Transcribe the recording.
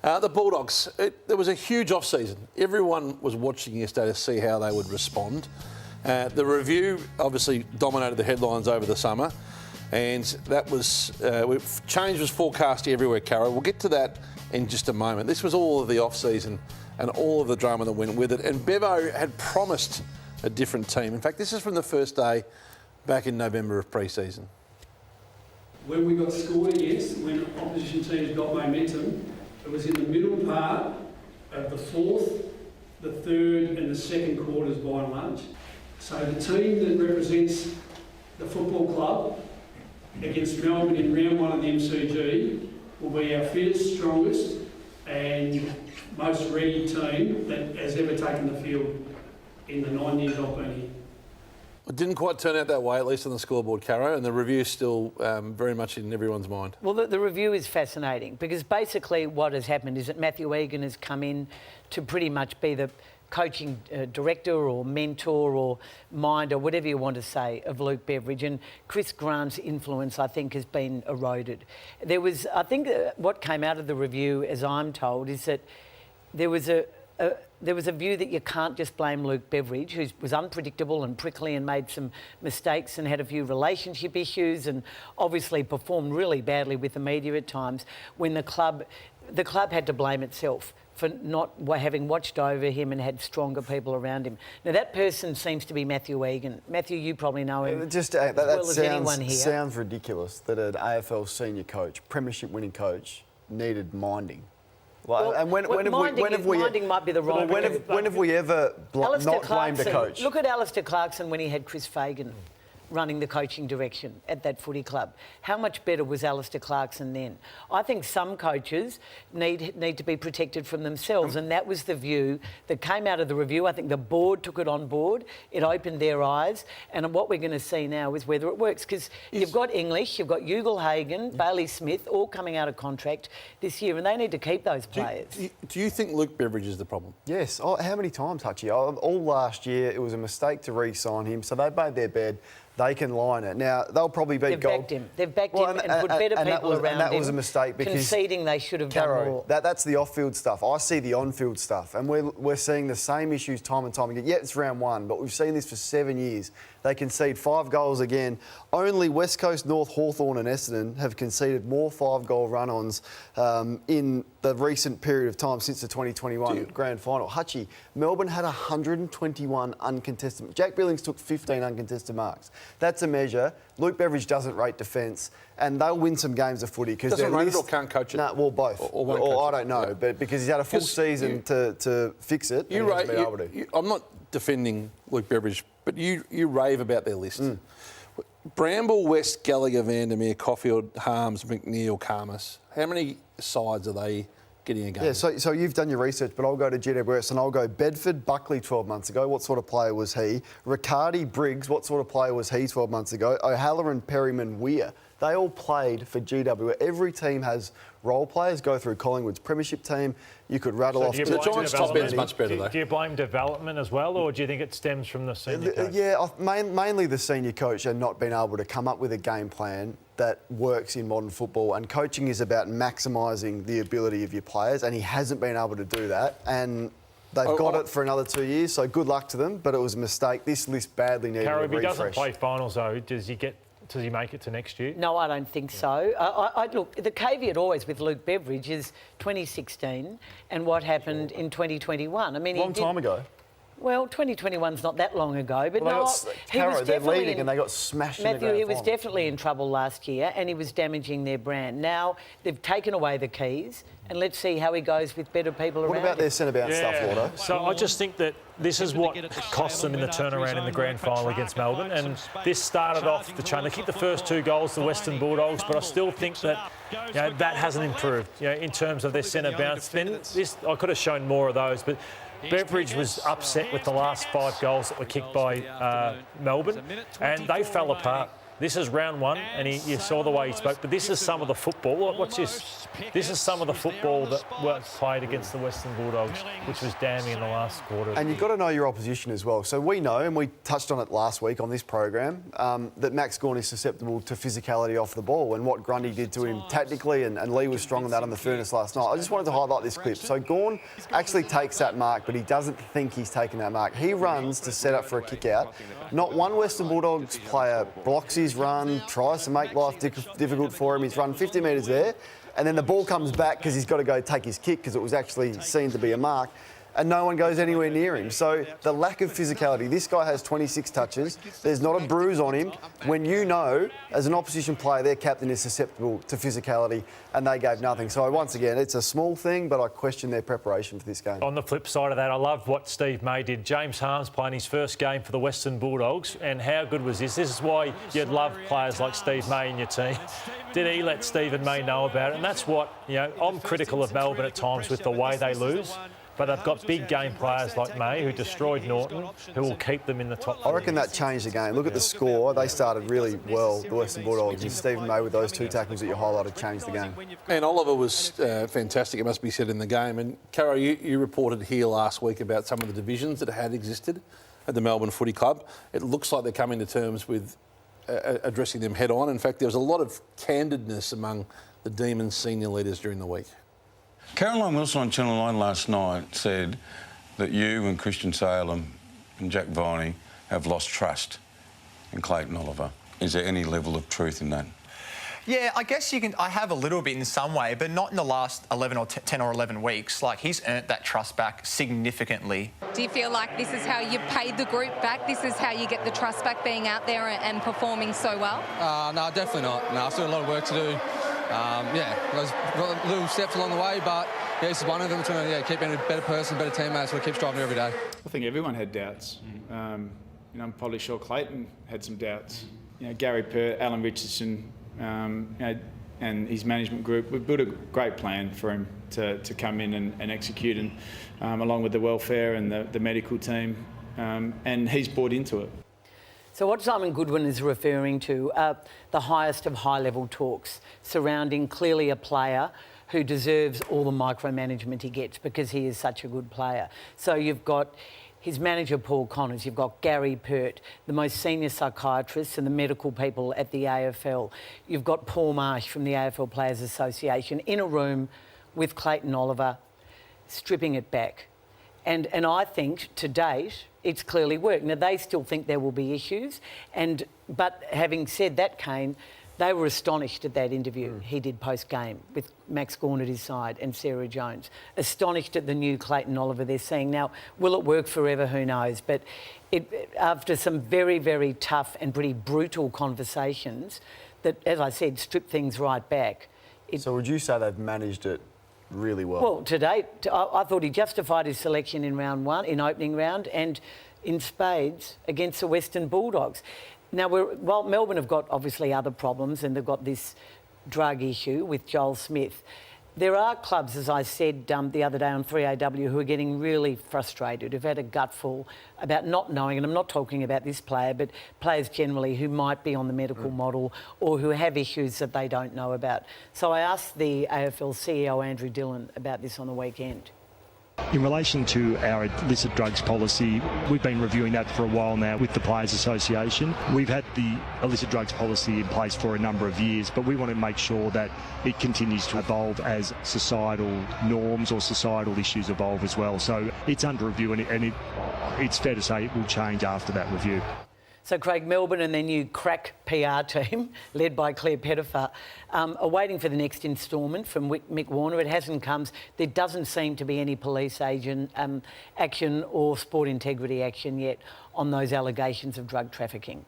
The Bulldogs, there was a huge off-season. Everyone was watching yesterday to see how they would respond. The review obviously dominated the headlines over the summer, and that was change was forecast everywhere, Caro. We'll get to that in just a moment. This was all of the off-season and all of the drama that went with it, and Bevo had promised a different team. In fact, this is from the first day back in November of pre-season. When we got scored against, when opposition teams got momentum, it was in the middle part of the fourth, the third and the second quarters by and large. So the team that represents the football club against Melbourne in round one of the MCG will be our fittest, strongest and most ready team that has ever taken the field in the 9 years I've been here. It didn't quite turn out that way, at least on the scoreboard, Caro, and the review's still very much in everyone's mind. Well, the review is fascinating because basically what has happened is that Matthew Egan has come in to pretty much be the coaching director or mentor or mind or whatever you want to say of Luke Beveridge, and Chris Grant's influence, I think, has been eroded. There was, I think, what came out of the review, as I'm told, is that there was a view that you can't just blame Luke Beveridge, who was unpredictable and prickly and made some mistakes and had a few relationship issues and obviously performed really badly with the media at times, when the club had to blame itself for not having watched over him and had stronger people around him. Now, that person seems to be Matthew Egan. Matthew, you probably know him sounds ridiculous that an AFL senior coach, premiership-winning coach, needed minding. Minding might be the wrong word. When have we ever not blamed a coach? Look at Alistair Clarkson when he had Chris Fagan running the coaching direction at that footy club. How much better was Alistair Clarkson then? I think some coaches need to be protected from themselves, and that was the view that came out of the review. I think the board took it on board. It opened their eyes, and what we're going to see now is whether it works, because you've got English, you've got Ugle-Hagan, Bailey Smith, all coming out of contract this year, and they need to keep those players. Do you think Luke Beveridge is the problem? Yes. Oh, how many times, Hutchie? All last year, it was a mistake to re-sign him, so they made their bed. They can line it. Now, they'll probably beat Gold. They've backed him and put better people around him. And that was a mistake because... conceding they should have done more. That's the off-field stuff. I see the on-field stuff. And we're seeing the same issues time and time again. Yeah, it's round one, but we've seen this for 7 years. They concede 5 goals again. Only West Coast, North, Hawthorn and Essendon have conceded more 5-goal run-ons in the recent period of time since the 2021 grand final. Hutchie, Melbourne had 121 uncontested... Jack Billings took 15 uncontested marks. That's a measure. Luke Beveridge doesn't rate defence, and they'll win some games of footy because doesn't rate it or can't coach it. No, well, both. Or I don't know, but because he's had a full season to fix it, I'm not defending Luke Beveridge, but you rave about their list. Bramble, West, Gallagher, Vandermeer, Caulfield, Harms, McNeil, Karmas. How many sides are they getting a game? Yeah, so you've done your research, but I'll go to GWS and I'll go Bedford, Buckley 12 months ago. What sort of player was he? Riccardi, Briggs, what sort of player was he 12 months ago? O'Halloran, Perryman, Weir. They all played for GWS. Every team has role players, go through Collingwood's premiership team. You could rattle off... The Giants' top end's much better, though. Do you blame development as well, or do you think it stems from the senior coach? Yeah, mainly the senior coach and not being able to come up with a game plan that works in modern football. And coaching is about maximising the ability of your players, and he hasn't been able to do that. And they've got it for another 2 years, so good luck to them, but it was a mistake. This list badly needed a refresh. If he doesn't play finals, though, does he make it to next year? No, I don't think so. Look, the caveat always with Luke Beveridge is 2016 and what happened in 2021. I mean, long time ago. Well, 2021's not that long ago, but they're leading and they got smashed in the grand final. He was definitely in trouble last year and he was damaging their brand. Now they've taken away the keys and let's see how he goes with better people around him. What about their centre-bounce stuff, Lauder? So I just think that this is what cost them in the turnaround in the grand final against Melbourne, and this started off the chain. They kicked the first 2 goals, the Western Bulldogs, but I still think that that hasn't improved in terms of their centre-bounce. Then I could have shown more of those, but Beveridge was upset with the last 5 goals that were kicked by Melbourne, and they fell apart. This is round one, and you saw the way he spoke. But this is some of the football. Watch this. This is some of the football that was played against the Western Bulldogs, which was damning in the last quarter. And you've got to know your opposition as well. So we know, and we touched on it last week on this program, that Max Gawn is susceptible to physicality off the ball, and what Grundy did to him tactically, and Lee was strong on that on the furnace last night. I just wanted to highlight this clip. So Gawn actually takes that mark, but he doesn't think he's taking that mark. He runs to set up for a kick out. Not one Western Bulldogs player blocks his run, tries to make life difficult for him. He's run 50 metres there, and then the ball comes back because he's got to go take his kick because it was actually seen to be a mark, and no one goes anywhere near him. So the lack of physicality, this guy has 26 touches, there's not a bruise on him, when you know, as an opposition player, their captain is susceptible to physicality, and they gave nothing. So once again, it's a small thing, but I question their preparation for this game. On the flip side of that, I love what Steve May did. James Harm's playing his first game for the Western Bulldogs, and how good was this? This is why you'd love players like Steve May in your team. Did he let Stephen May know about it? And that's what, I'm critical of Melbourne at times with the way they lose. But they've got big game players like May, who destroyed Norton, who will keep them in the top. I reckon that changed the game. Look at the score. They started really well, the Western Bulldogs, and Stephen May with those two tackles that you highlighted changed the game. And Oliver was fantastic, it must be said, in the game. And Caro, you reported here last week about some of the divisions that had existed at the Melbourne Footy Club. It looks like they're coming to terms with addressing them head on. In fact, there was a lot of candidness among the Demons senior leaders during the week. Caroline Wilson on Channel 9 last night said that you and Christian Salem and Jack Viney have lost trust in Clayton Oliver. Is there any level of truth in that? Yeah, I guess I have a little bit in some way, but not in the last 11 or 10 or 11 weeks. Like, he's earned that trust back significantly. Do you feel like this is how you paid the group back? This is how you get the trust back, being out there and performing so well? No, definitely not. No, I've still got a lot of work to do. There's little steps along the way, but this is one of them. It's going to keep being a better person, better teammate, so keep striving every day. I think everyone had doubts. I'm probably sure Clayton had some doubts. Gary Pert, Alan Richardson, and his management group, we built a great plan for him to come in and execute, and along with the welfare and the medical team, and he's bought into it. So what Simon Goodwin is referring to are the highest of high-level talks surrounding clearly a player who deserves all the micromanagement he gets because he is such a good player. So you've got his manager, Paul Connors, you've got Gary Pert, the most senior psychiatrists and the medical people at the AFL. You've got Paul Marsh from the AFL Players Association in a room with Clayton Oliver, stripping it back. And I think, to date, it's clearly worked. Now, they still think there will be issues, but having said that, Kane, they were astonished at that interview he did post-game with Max Gawn at his side and Sarah Jones. Astonished at the new Clayton Oliver they're seeing. Now, will it work forever? Who knows? But after some very, very tough and pretty brutal conversations that, as I said, strip things right back. So would you say they've managed it really well? Well, to date, I thought he justified his selection in round one, in opening round, and in spades against the Western Bulldogs. Now, Melbourne have got obviously other problems, and they've got this drug issue with Joel Smith. There are clubs, as I said the other day on 3AW, who are getting really frustrated, who've had a gutful about not knowing, and I'm not talking about this player, but players generally who might be on the medical model or who have issues that they don't know about. So I asked the AFL CEO, Andrew Dillon, about this on the weekend. In relation to our illicit drugs policy, we've been reviewing that for a while now with the Players Association. We've had the illicit drugs policy in place for a number of years, but we want to make sure that it continues to evolve as societal norms or societal issues evolve as well. So it's under review, and it's fair to say it will change after that review. So Craig, Melbourne and their new crack PR team, led by Claire Pettifer, are waiting for the next instalment from Mick Warner. It hasn't come. There doesn't seem to be any police action or sport integrity action yet on those allegations of drug trafficking.